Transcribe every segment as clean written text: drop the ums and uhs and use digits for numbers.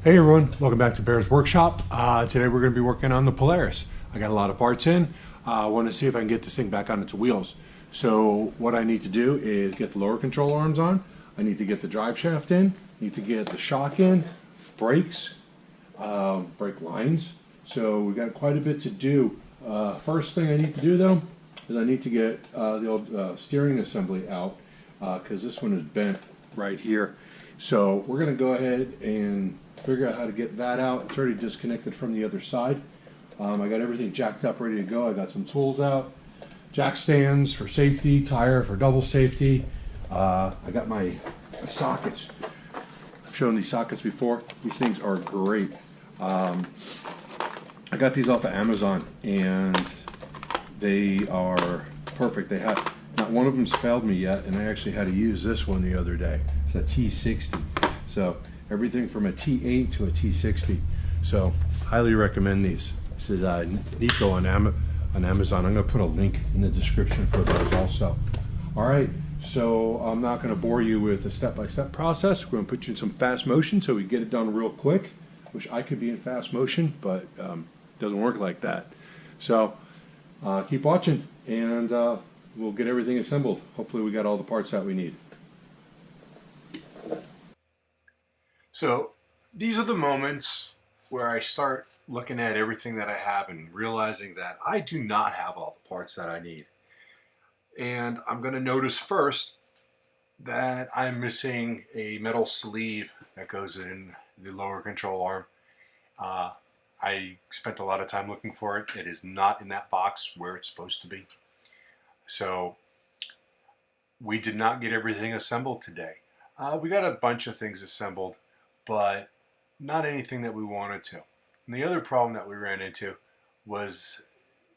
Hey everyone, welcome back to Bear's Workshop. Today we're going to be working on the Polaris. I got a lot of parts in. I want to see if I can get this thing back on its wheels. So what I need to do is get the lower control arms on. I need to get the drive shaft in. Need to get the shock in, brakes, brake lines. So we got quite a bit to do. First thing I need to do though is I need to get the old steering assembly out because this one is bent right here. So we're going to go ahead and figure out how to get that out. It's already disconnected from the other side. I got everything jacked up, ready to go. I got some tools out, jack stands for safety, tire for double safety. I got my sockets. I've shown these sockets before. These things are great. I got these off of Amazon and they are perfect. They have not one of them's failed me yet, and I actually had to use this one the other day. It's a T60. So everything from a T8 to a T60. So highly recommend these. This is Neiko on Amazon. I'm going to put a link in the description for those also. All right, so I'm not going to bore you with a step-by-step process. We're going to put you in some fast motion so we get it done real quick. Wish I could be in fast motion, but it doesn't work like that. So keep watching, and we'll get everything assembled. Hopefully we got all the parts that we need. So these are the moments where I start looking at everything that I have and realizing that I do not have all the parts that I need. And I'm going to notice first that I'm missing a metal sleeve that goes in the lower control arm. I spent a lot of time looking for it. It is not in that box where it's supposed to be. So we did not get everything assembled today. We got a bunch of things assembled, but not anything that we wanted to. And the other problem that we ran into was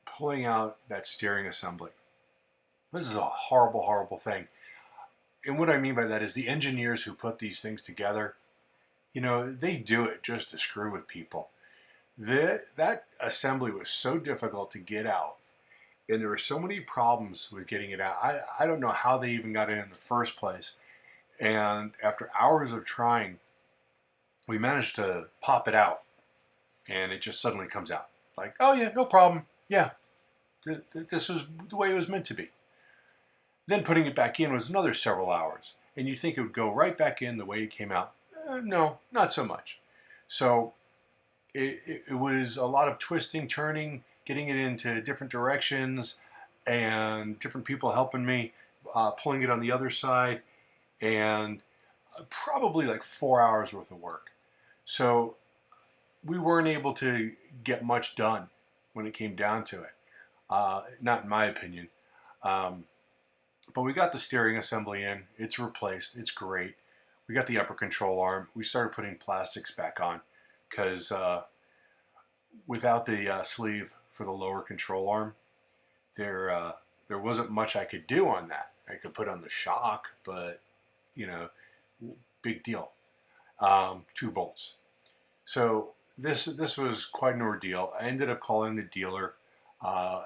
pulling out that steering assembly. This is a horrible, horrible thing. And what I mean by that is the engineers who put these things together, you know, they do it just to screw with people. That assembly was so difficult to get out, and there were so many problems with getting it out. I don't know how they even got it in the first place. And after hours of trying, we managed to pop it out, and it just suddenly comes out. Like, oh yeah, no problem. Yeah, this was the way it was meant to be. Then putting it back in was another several hours, and you'd think it would go right back in the way it came out. No, not so much. So it was a lot of twisting, turning, getting it into different directions, and different people helping me, pulling it on the other side, and probably like 4 hours worth of work. So we weren't able to get much done when it came down to it, not in my opinion. But we got the steering assembly in. It's replaced. It's great. We got the upper control arm. We started putting plastics back on because without the sleeve for the lower control arm, there wasn't much I could do on that. I could put on the shock, but you know, big deal. 2 bolts. So this was quite an ordeal. I ended up calling the dealer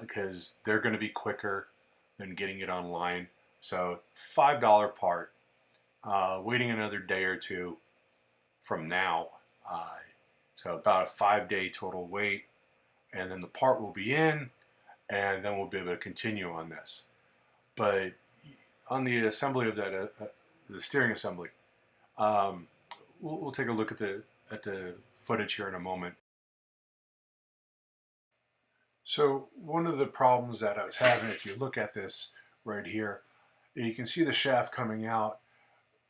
because they're going to be quicker than getting it online. So $5 part. Waiting another day or two from now. So about a 5-day total wait, and then the part will be in, and then we'll be able to continue on this. But on the assembly of that, the steering assembly, we'll take a look at the footage here in a moment. So one of the problems that I was having, if you look at this right here, you can see the shaft coming out.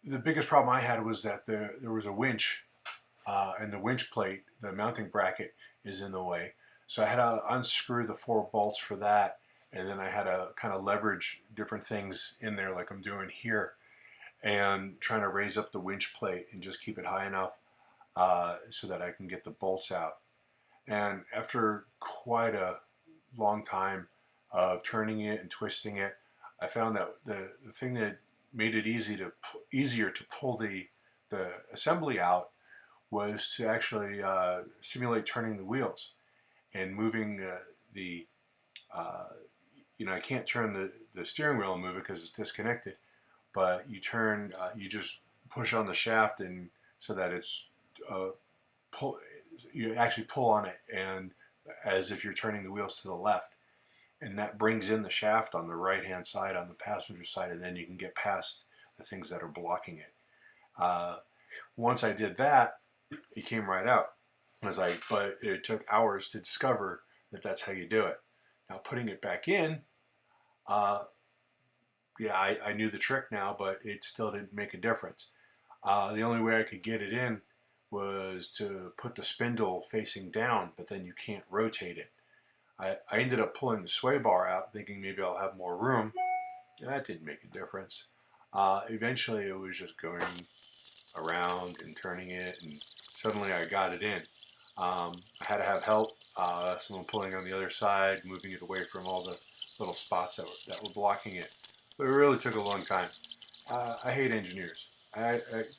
The biggest problem I had was that there was a winch, and the winch plate, the mounting bracket, is in the way. So I had to unscrew the 4 bolts for that, and then I had to kind of leverage different things in there like I'm doing here, and trying to raise up the winch plate and just keep it high enough so that I can get the bolts out. And after quite a long time of turning it and twisting it, I found that the thing that made it easier to pull the assembly out was to actually simulate turning the wheels and moving you know, I can't turn the steering wheel and move it because it's disconnected, but you just push on the shaft and so that it's pull, you actually pull on it, and as if you're turning the wheels to the left, and that brings in the shaft on the right hand side, on the passenger side, and then you can get past the things that are blocking it. Once I did that, it came right out. I was like, but it took hours to discover that that's how you do it. Now putting it back in, yeah, I knew the trick now, but it still didn't make a difference. The only way I could get it in was to put the spindle facing down, but then you can't rotate it. I ended up pulling the sway bar out, thinking maybe I'll have more room. That didn't make a difference. Eventually it was just going around and turning it, and suddenly I got it in. I had to have help, someone pulling on the other side, moving it away from all the little spots that were blocking it. But it really took a long time. I hate engineers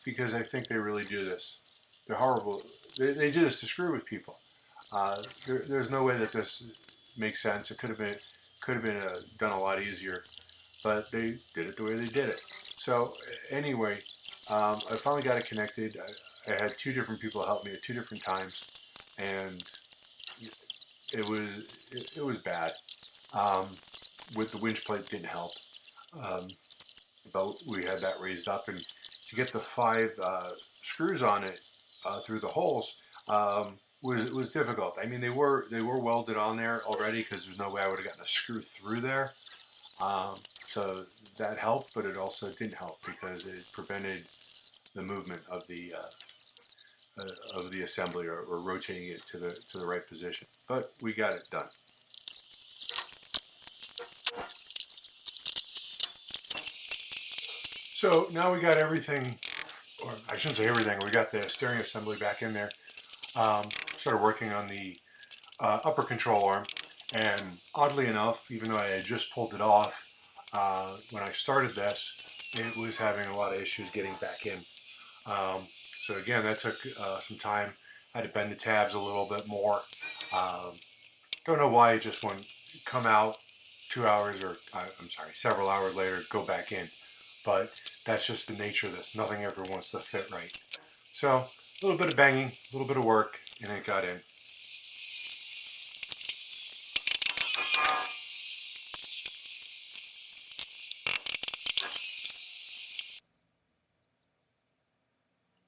because I think they really do this. They're horrible. They do this to screw with people. There's no way that this makes sense. It could have been done a lot easier, but they did it the way they did it. So anyway, I finally got it connected. I had 2 different people help me at 2 different times, and it was bad. With the winch plate didn't help, but we had that raised up, and to get the 5 screws on it through the holes was difficult. I mean, they were welded on there already, because there's no way I would have gotten a screw through there. So that helped, but it also didn't help because it prevented the movement of the assembly, or rotating it to the right position. But we got it done. So now we got everything, or I shouldn't say everything, we got the steering assembly back in there. Started working on the upper control arm, and oddly enough, even though I had just pulled it off, when I started this, it was having a lot of issues getting back in. So again, that took some time. I had to bend the tabs a little bit more. Don't know why it just wouldn't come out 2 hours, or I'm sorry, several hours later, go back in. But that's just the nature of this. Nothing ever wants to fit right. So a little bit of banging, a little bit of work, and it got in.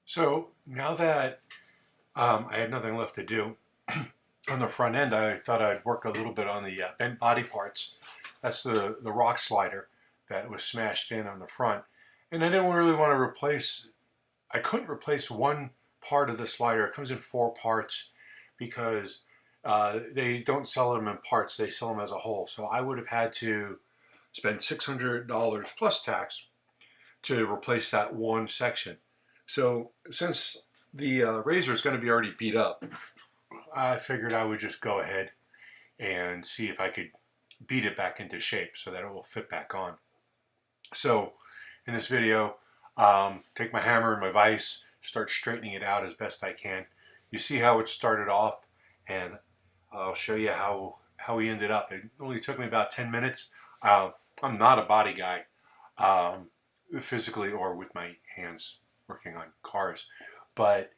So now that I had nothing left to do on the front end, I thought I'd work a little bit on the bent body parts. That's the rock slider that was smashed in on the front. And I didn't really want to replace, I couldn't replace one part of the slider. It comes in 4 parts because they don't sell them in parts, they sell them as a whole. So I would have had to spend $600 plus tax to replace that one section. So since the razor is going to be already beat up, I figured I would just go ahead and see if I could beat it back into shape so that it will fit back on. So in this video, take my hammer and my vise, start straightening it out as best I can. You see how it started off, and I'll show you how we ended up. It only took me about 10 minutes. I'm not a body guy, physically or with my hands working on cars, but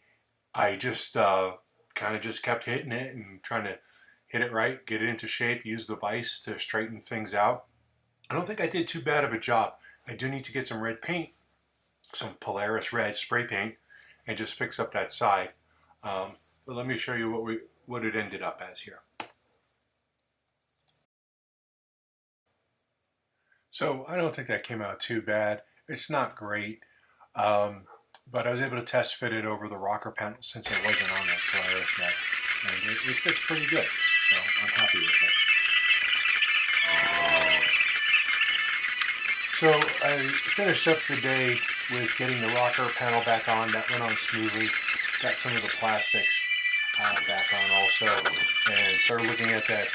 I just kind of just kept hitting it and trying to hit it right, get it into shape, use the vise to straighten things out. I don't think I did too bad of a job. I do need to get some red paint, some Polaris red spray paint, and just fix up that side. But let me show you what it ended up as here. So I don't think that came out too bad. It's not great, but I was able to test fit it over the rocker panel since it wasn't on that Polaris yet, and it fits pretty good. So I'm happy with it. So I finished up the day with getting the rocker panel back on. That went on smoothly. Got some of the plastics back on also, and started looking at that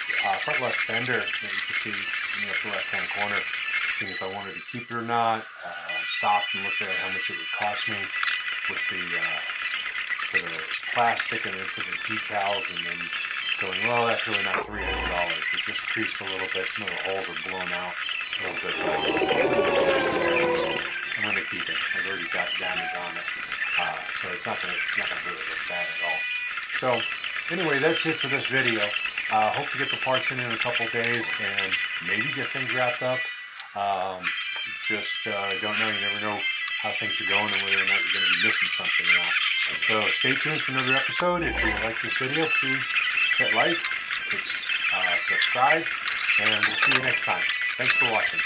front left fender that you can see in the upper left hand corner, seeing if I wanted to keep it or not. Stopped and looked at how much it would cost me with the for the plastic and then for the decals, and then going, well, that's really not $300. It just creased a little bit. Some of the holes are blown out a little bit. I'm going to keep it. I've already got damage on it, so it's not going to really look bad at all. So anyway, that's it for this video. Hope to get the parts in a couple days and maybe get things wrapped up. Don't know. You never know how things are going and whether or not you're going to be missing something or not. So stay tuned for another episode. If you like this video, please hit like, hit subscribe, and we'll see you next time. Thanks for watching.